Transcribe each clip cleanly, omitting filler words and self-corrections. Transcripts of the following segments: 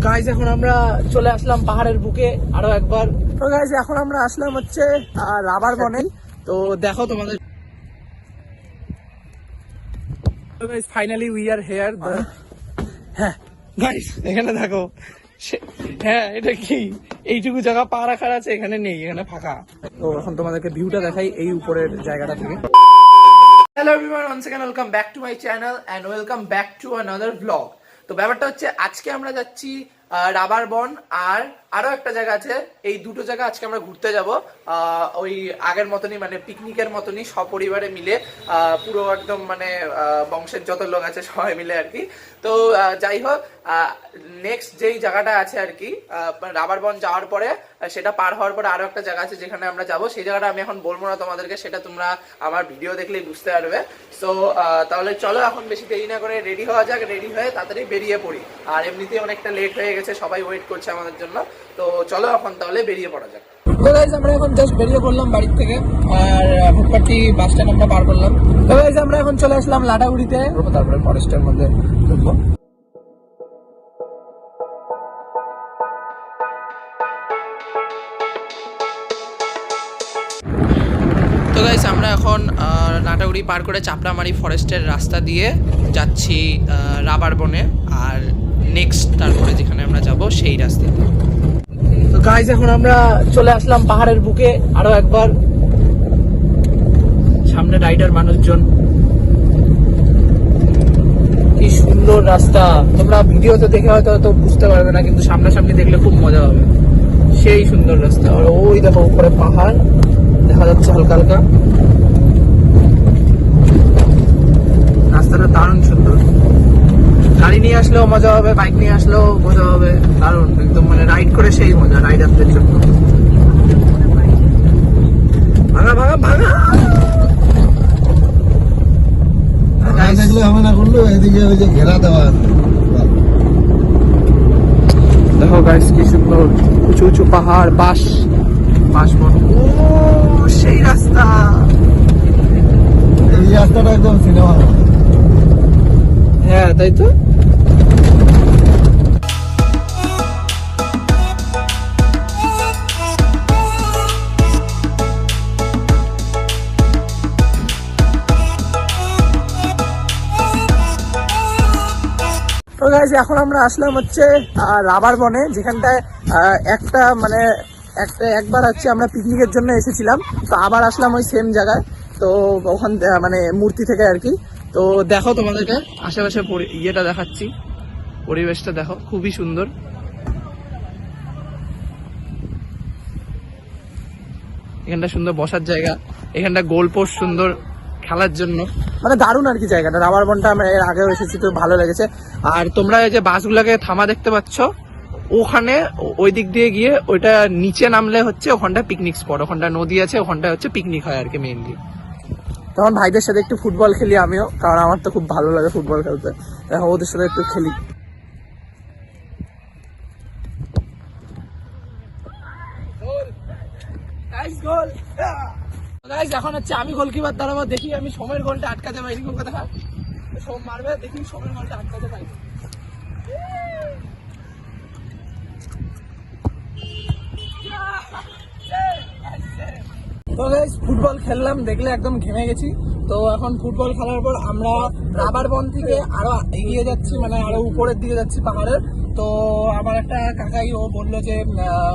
Guys এখন আমরা চলে আসলাম পাহাড়ের বুকে আরো একবার। তো গাইস এখন আমরা আসলাম হচ্ছে রাবার বনে। তো দেখো তোমাদের ফাইনালি উই আর হেয়ার। হ্যাঁ গাইস এখানে দেখো, হ্যাঁ এটা কি এইটুকু জায়গা পা রাখার আছে, এখানে নেই, এখানে ফাঁকা। তো এখন তোমাদেরকে ভিউটা দেখাই এই উপরের জায়গাটা থেকে। Hello everyone, once again welcome back to my channel and welcome back to another blog. তো ব্যাপারটা হচ্ছে আজকে আমরা যাচ্ছি রাবার বন, আর আরো একটা জায়গা আছে। এই দুটো জায়গা আজকে আমরা ঘুরতে যাব, ওই আগের মতনই, মানে পিকনিকের মতনই, সপরিবারে মিলে, পুরো একদম মানে বংশের যত লোক আছে সবাই মিলে আর কি। তো যাই হোক, নেক্সট যেই জায়গাটা আছে আর কি, রাবার বন যাওয়ার পরে, সেটা পার হওয়ার পরে আরো একটা জায়গা আছে যেখানে আমরা যাব। সেই জায়গাটা আমি এখন বলবো না তোমাদেরকে, সেটা তোমরা আমার ভিডিও দেখলেই বুঝতে পারবে। সো তাহলে চলো এখন বেশি দেরি না করে রেডি হওয়া যাক, রেডি হয়ে তাড়াতাড়ি বেরিয়ে পড়ি। আর এমনিতেই অনেকটা লেট হয়ে গেছে, সবাই ওয়েট করছে আমাদের জন্য। তো চলো এখন তাহলে বেরিয়ে পড়া যাক। তো গাইস আমরা এখন জাস্ট বেরিয়ে পড়লাম বাড়ির থেকে, আর ফুটপাটি বাস স্ট্যান্ড আমরা পার করলাম। তো গাইস আমরা এখন চলে আসলাম লাটাগুড়িতে, তারপরে ফরেস্টের মধ্যে ঢুকবো। তো গাইস আমরা এখন লাটাগুড়ি পার করে চাপড়ামারি ফরেস্টের রাস্তা দিয়ে যাচ্ছি রাবার বনে, আর নেক্সট তারপরে যেখানে আমরা যাব সেই রাস্তা। তো গাইস এখন আমরা চলে আসলাম পাহাড়ের বুকে আরো একবার। সামনে রাইডার মানুষজন, কি সুন্দর রাস্তা। তোমরা ভিডিওতে দেখে হয়তো বুঝতে পারবে না, কিন্তু সামনাসামনি দেখলে খুব মজা হবে। সেই সুন্দর রাস্তা। আর ওই দেখো উপরে পাহাড় দেখা যাচ্ছে হালকা হালকা। রাস্তাটা দারুণ সুন্দর। গাড়ি নিয়ে আসলেও মজা হবে, বাইক নিয়ে আসলেও মজা হবে, দারুণ একদম, মানে রাইড করে সেই মজা রাইডারদের জন্য। ভাঙা ভাঙা ভাঙা দেখলে হবে না, করলো এদিকে ওই যে ঘেরা দেওয়া। দেখো গাইস কি সুন্দর উঁচু উঁচু পাহাড়, বাঁশ বন। ও সেই রাস্তা, এই রাস্তাটা একদম সিনেমা। হ্যাঁ তাই তো। তো গাইস এখন আমরা আসলাম হচ্ছে রাবার বনে, যেখানটায় একবার হচ্ছে আমরা পিকনিকের জন্য এসেছিলাম। তো আবার আসলাম ওই সেম জায়গায়। তো ওখান মানে মূর্তি থেকে আর কি। তো দেখো তোমাদেরকে আশেপাশে ইয়েটা দেখাচ্ছি, পরিবেশটা দেখো খুবই সুন্দর। এখানটা সুন্দর বসার জায়গা, এখানটা গোল পোস্ট সুন্দর খেলার জন্য, মানে দারুণ আর কি জায়গাটা। রাবার বনটা আমরা এর আগেও এসেছি, তো ভালো লেগেছে। আর তোমরা এই যে বাসগুলোকে থামা দেখতে পাচ্ছ, ওখানে ওই দিক দিয়ে গিয়ে ওইটা নিচে নামলে হচ্ছে ওখানটা পিকনিক স্পট, ওখানটা নদী আছে, ওখানটা হচ্ছে পিকনিক হয় আর কি মেইনলি। তখন ভাইদের সাথে একটু ফুটবল খেলি আমিও, কারণ আমার তো খুব ভালো লাগে ফুটবল খেলতে। এখন ওদের সাথে একটু খেলি। এখন হচ্ছে আমি গোলকিপার দাঁড়াবো, দেখি আমি সোমের গোলটা আটকাতে পারি কথা। সোম মারবে, দেখি সোমের গোলটা আটকাতে পারি। তো গাইস ফুটবল খেললাম, দেখলে একদম ঘেমে গেছি। তো এখন ফুটবল খেলার পর আমরা রাবার বন থেকে আরো এগিয়ে যাচ্ছি, মানে আরো উপরের দিকে যাচ্ছি পাহাড়ের। তো আমার একটা কাকাই ও বললো যে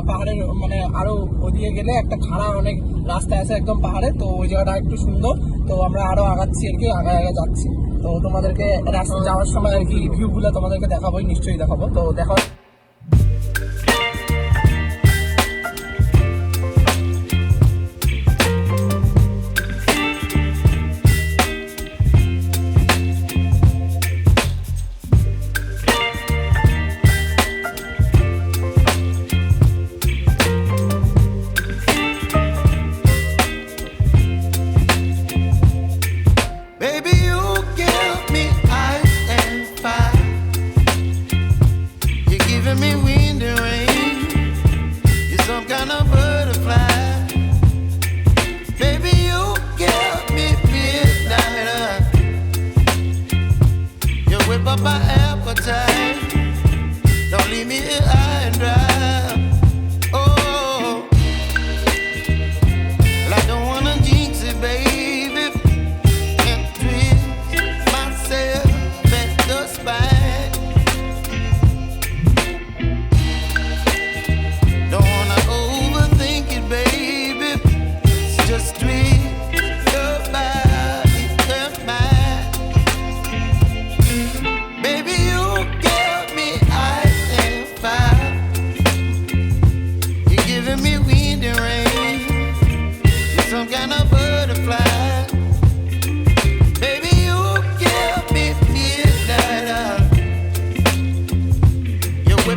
পাহাড়ের মানে আরো ওদিকে গেলে একটা খাড়া অনেক রাস্তা আছে একদম পাহাড়ে, তো ওই জায়গাটা একটু সুন্দর। তো আমরা আরো আগাচ্ছি আর কি, আগে যাচ্ছি। তো তোমাদেরকে রাস্তা যাওয়ার সময় আর কি ভিউ গুলো তোমাদেরকে দেখাবোই, নিশ্চয়ই দেখাবো। তো দেখো my appetite. Don't leave me here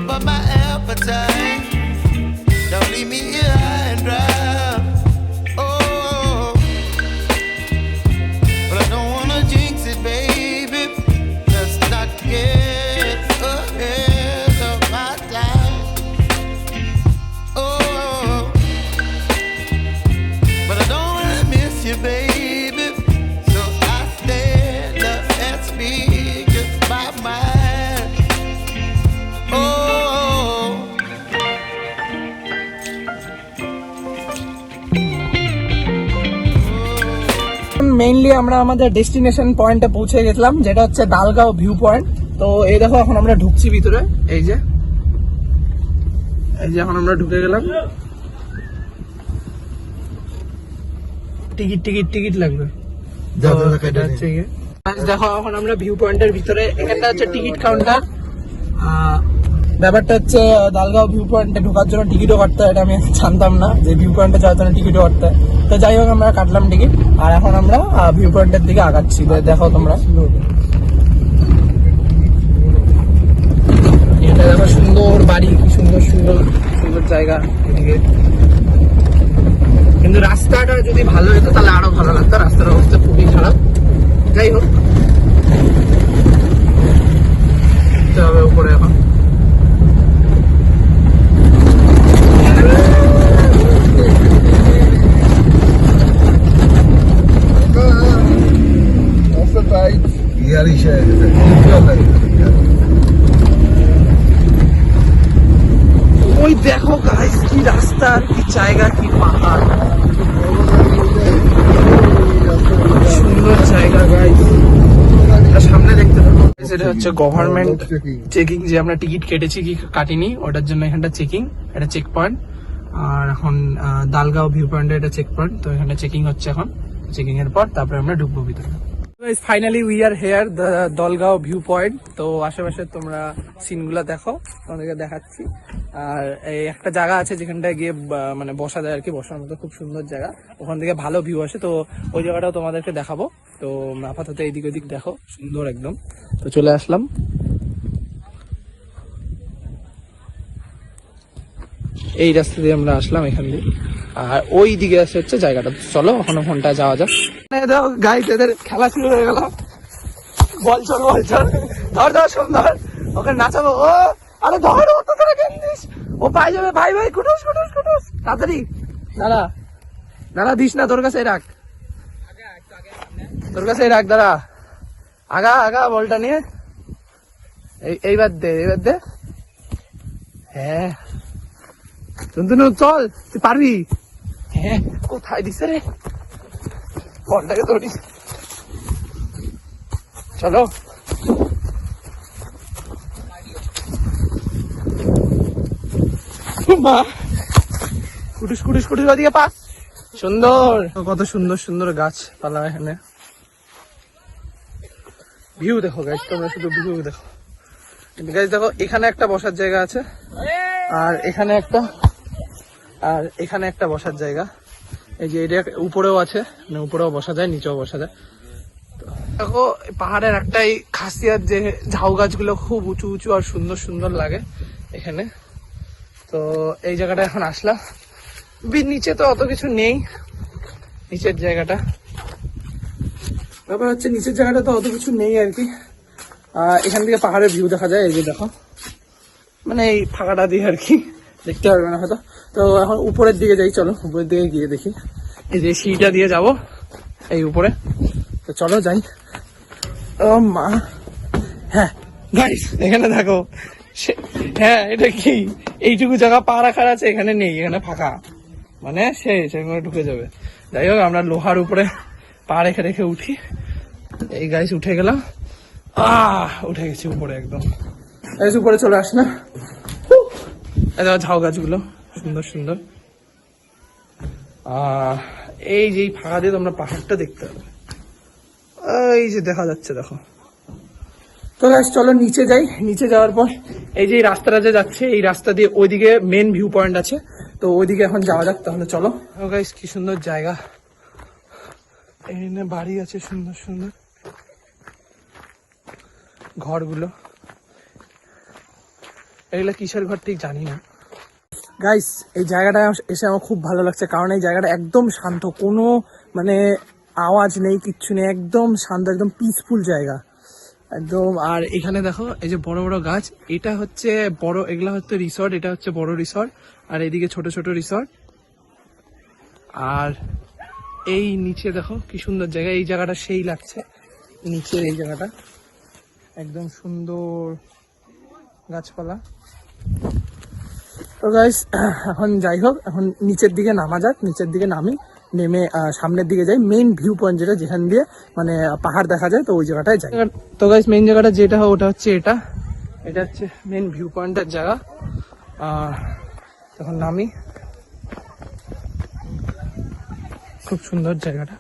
tip of my appetite. Don't leave me here high and dry. Oh, but I don't wanna jinx it, baby. Let's not get ahead of my time. Oh, but I don't wanna miss you, baby. So I stand up and speak just my mind. Oh. Mainly আমরা আমাদের destination পয়েন্টে পৌঁছে গেছিলাম, যেটা হচ্ছে দালগাঁও view point. তো এই দেখো এখন আমরা ঢুকছি ভিতরে, এই যে এখন আমরা ঢুকে গেলাম। টিকিট লাগবে। দেখো এখন আমরা ভিউ পয়েন্টের ভিতরে, এখানটা হচ্ছে টিকিট কাউন্টার। ব্যাপারটা হচ্ছে দালগাঁও ভিউ পয়েন্টে ঢোকার জন্য টিকিটও কাটতে হয়, এটা আমি জানতাম না যে ভিউ পয়েন্টে যাওয়ার জন্য টিকিটও কাটতে হয়। তো যাই হোক আমরা কাটলাম টিকিট, আর এখন আমরা ভিউ পয়েন্টের দিকে আগাচ্ছি। দেখো তোমরা, এটা দেখো সুন্দর বাড়ি, কি সুন্দর সুন্দর সুন্দর জায়গা এদিকে। কিন্তু রাস্তাটা যদি ভালো হতো তাহলে আরো ভালো লাগতো, রাস্তার অবস্থা খুবই খারাপ। যাই হোক, হবে উপরে এখন। ওই দেখো গাইস, কি রাস্তা, কি জায়গা, কি পাহাড়, সুন্দর জায়গা গাইস। সামনে দেখতে পাবো, এটা হচ্ছে গভর্নমেন্ট চেকিং, যে আমরা টিকিট কেটেছি কি কাটিনি ওটার জন্য এখানটা চেকিং, এটা চেক পয়েন্ট। আর এখন দালগাঁও ভিউ পয়েন্টে এটা চেক পয়েন্ট, তো এখানে চেকিং হচ্ছে এখন। চেকিং এর পর তারপরে আমরা ঢুকবো ভিতরে। Finally we are here the Dalgaon view point. তো আশেপাশে তোমরা সিনগুলো দেখো, তোমাদেরকে দেখাচ্ছি। আর এই একটা জায়গা আছে যেখানটায় গিয়ে মানে বসা যায় আর কি, বসার মতো খুব সুন্দর জায়গা, ওখান থেকে ভালো ভিউ আসে। তো ওই জায়গাটাও তোমাদেরকে দেখাবো। তো আপাতত এইদিক ওইদিক দেখো, সুন্দর একদম। তো চলে আসলাম, এই রাস্তা দিয়ে আমরা আসলাম এখান দিয়ে, আর ওই দিকে আছে হচ্ছে জায়গাটা। চলো ওখানে ফোনটা যাওয়া যাক। গাইস এদের খেলা শুরু হয়ে গেল, বল চল ধর সুন্দর, ওকে নাচাবো। ও আরে ধর, ও তো তোরা কেন্দিস, ও পাই যাবে। ভাই কুটুস তাড়াতাড়ি, দাঁড়া দিস না, তোর কাছে রাখ, দাঁড়া, আগা বলটা নিয়ে এইবার দে। হ্যাঁ চন্দনু চল, তুই পারবি। হ্যাঁ কোথায় দিছে রে বলটাকে, তোর চলো। মা কুটুস ওদিকে পাস, সুন্দর, কত সুন্দর সুন্দর গাছপালা এখানে। ভিউ দেখো গাইস, তোমরা শুধু ভিউ দেখো। গাইস দেখো, এখানে একটা বসার জায়গা আছে, আর এখানে একটা বসার জায়গা। এই যে এটা উপরেও আছে, মানে উপরেও বসা যায়, নিচেও বসা যায়। দেখো পাহাড়ের একটাই খাসিয়াত যে ঝাউ গাছগুলো খুব উঁচু উঁচু আর সুন্দর সুন্দর লাগে এখানে। তো এই জায়গাটা এখন আসলাম। নিচে তো অত কিছু নেই, নিচের জায়গাটা, ব্যাপার হচ্ছে নিচের জায়গাটা তো অত কিছু নেই আর কি। এখান থেকে পাহাড়ের ভিউ দেখা যায়, এই যে দেখো, মানে এই ফাঁকাটা দিয়ে আর কি, দেখতে পারবে না হয়তো। তো এখন উপরের দিকে যাই, চলো উপরের দিকে গিয়ে দেখি। এই যে সিঁড়িটা দিয়ে যাব এই উপরে, তো চলো যাই। ও মা, হ্যাঁ গাইস এখানে দেখো, হ্যাঁ এটা কি, এইটুকু জায়গা পা রাখার আছে, এখানে নেই, এখানে ফাঁকা, মানে সেখানে ঢুকে যাবে। যাই হোক আমরা লোহার উপরে পা রেখে উঠি। এই গাইস উঠে গেলাম, উঠে গেছি উপরে একদম। উপরে চলে আস না, ঝাউ গাছগুলো সুন্দর সুন্দর। এই যে ফাঁকা দিয়ে তোমরা পাহাড়টা দেখতে পাবে, এই যে দেখা যাচ্ছে দেখো। তো গাইস চলো নিচে যাই, নিচে যাওয়ার পর এই যে রাস্তাটা যে যাচ্ছে, এই রাস্তা দিয়ে ওইদিকে মেন ভিউ পয়েন্ট আছে, তো ওইদিকে এখন যাওয়া যাক। তাহলে চলো। গাইস কি সুন্দর জায়গা, এখানে বাড়ি আছে সুন্দর সুন্দর, ঘরগুলো এগুলো কিসের ঘর ঠিক জানি না। গাইস এই জায়গাটা এসে আমার খুব ভালো লাগছে, কারণ এই জায়গাটা একদম শান্ত, কোনো মানে আওয়াজ নেই, কিচ্ছু নেই, একদম শান্ত, একদম পিসফুল জায়গা একদম। আর এখানে দেখো এই যে বড় বড় গাছ, এটা হচ্ছে বড়, এগুলা হচ্ছে রিসর্ট, এটা হচ্ছে বড় রিসর্ট, আর এইদিকে ছোট ছোট রিসর্ট। আর এই নিচে দেখো কি সুন্দর জায়গা, এই জায়গাটা সেই লাগছে, নিচের এই জায়গাটা একদম সুন্দর গাছপালা। তো গাইস এখন যাই হোক, এখন নিচের দিকে নামা যাক, নিচের দিকে নেমে সামনের দিকে যাই, মেইন ভিউ পয়েন্ট যেটা, যেখান দিয়ে মানে পাহাড় দেখা যায়, তো ওই জায়গাটায় যাই। তো গাইস মেইন জায়গাটা যেটা ওটা হচ্ছে এটা হচ্ছে মেইন ভিউ পয়েন্টের জায়গা। তখন নামি, খুব সুন্দর জায়গাটা।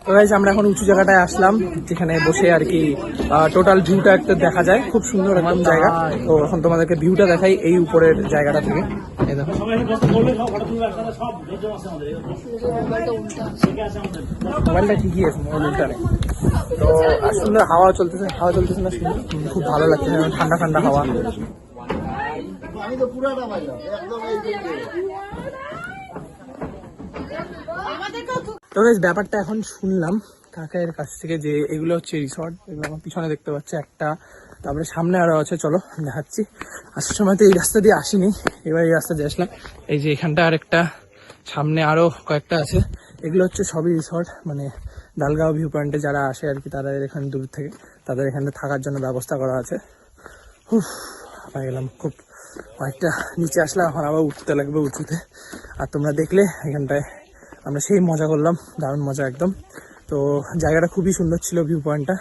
তো গাইস আমরা এখন উঁচু জায়গাটায় আসলাম, যেখানে বসে আর কি টোটাল ভিউটা একটা দেখা যায়, খুব সুন্দর একদম জায়গা। তো এখন তোমাদেরকে ভিউটা দেখাই এই উপরের জায়গাটা থেকে। এই দেখো মোবাইলটা ঠিকই আছে, মোবাইল উল্টা নেই। তো আর সুন্দর হাওয়া চলতেছে না সুন্দর, খুব ভালো লাগছে, ঠান্ডা ঠান্ডা হাওয়া। তো গাইস ব্যাপারটা এখন শুনলাম কাকার কাছ থেকে, যে এগুলো হচ্ছে রিসর্ট, এগুলো আমার পিছনে দেখতে পাচ্ছি একটা, তারপরে সামনে আরো আছে, চলো দেখাচ্ছি। আসার সময় তো এই রাস্তা দিয়ে আসিনি, এবার এই রাস্তা দিয়ে আসলাম। এই যে এখানটা আরেকটা, সামনে আরো কয়েকটা আছে, এগুলো হচ্ছে সবই রিসর্ট, মানে দালগাঁও ভিউ পয়েন্টে যারা আসে আর কি, তারা এখানে দূর থেকে, তাদের এখানে থাকার জন্য ব্যবস্থা করা আছে। হয়ে গেলাম খুব, অনেকটা নিচে আসলাম, এখন আবার উঠতে লাগবে উঁচুতে। আর তোমরা দেখলে এখানটায় আমরা সেই মজা করলাম, দারুণ মজা একদম। তো জায়গাটা খুবই সুন্দর ছিল, ভিউ পয়েন্টটা।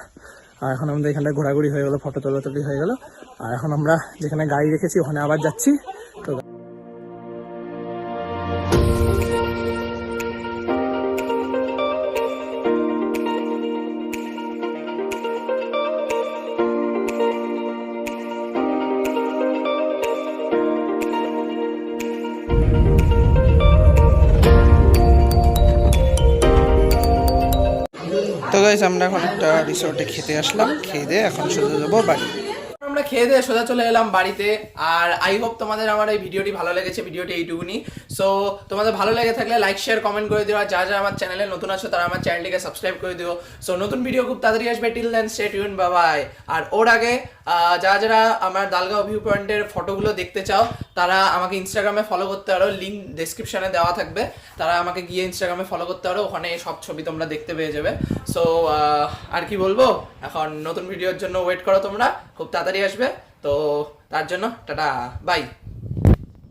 আর এখন আমাদের এখানটায় ঘোরাঘুরি হয়ে গেলো, ফটো তোলাতুলি হয়ে গেল। আর এখন আমরা যেখানে গাড়ি রেখেছি ওখানে আবার যাচ্ছি। তো গাইস আমরা এখন একটা রিসোর্টে খেতে আসলাম, খেয়ে দিয়ে এখন সোজা যাবো বাড়ি। আমরা খেয়ে দিয়ে সোজা চলে এলাম বাড়িতে। আর আই হোপ তোমাদের আমার এই ভিডিওটি ভালো লেগেছে, ভিডিওটি এইটুকুনি। সো তোমাদের ভালো লেগে থাকলে লাইক শেয়ার কমেন্ট করে দিও, আর যা যা আমার চ্যানেলে নতুন আছো তারা আমার চ্যানেলটিকে সাবস্ক্রাইব করে দিও। সো নতুন ভিডিও খুব তাড়াতাড়ি আসবে, till then stay tune, bye bye. আর ওর আগে যারা আমার দালগাঁও ভিউ পয়েন্টের ফটোগুলো দেখতে চাও তারা আমাকে ইনস্টাগ্রামে ফলো করতে পারো, লিঙ্ক ডেসক্রিপশনে দেওয়া থাকবে, তারা আমাকে গিয়ে ইনস্টাগ্রামে ফলো করতে পারো, ওখানে সব ছবি তোমরা দেখতে পেয়ে যাবে। সো আর কি বলবো, এখন নতুন ভিডিওর জন্য ওয়েট করো তোমরা, খুব তাড়াতাড়ি আসবে। তো তার জন্য টাটা বাই।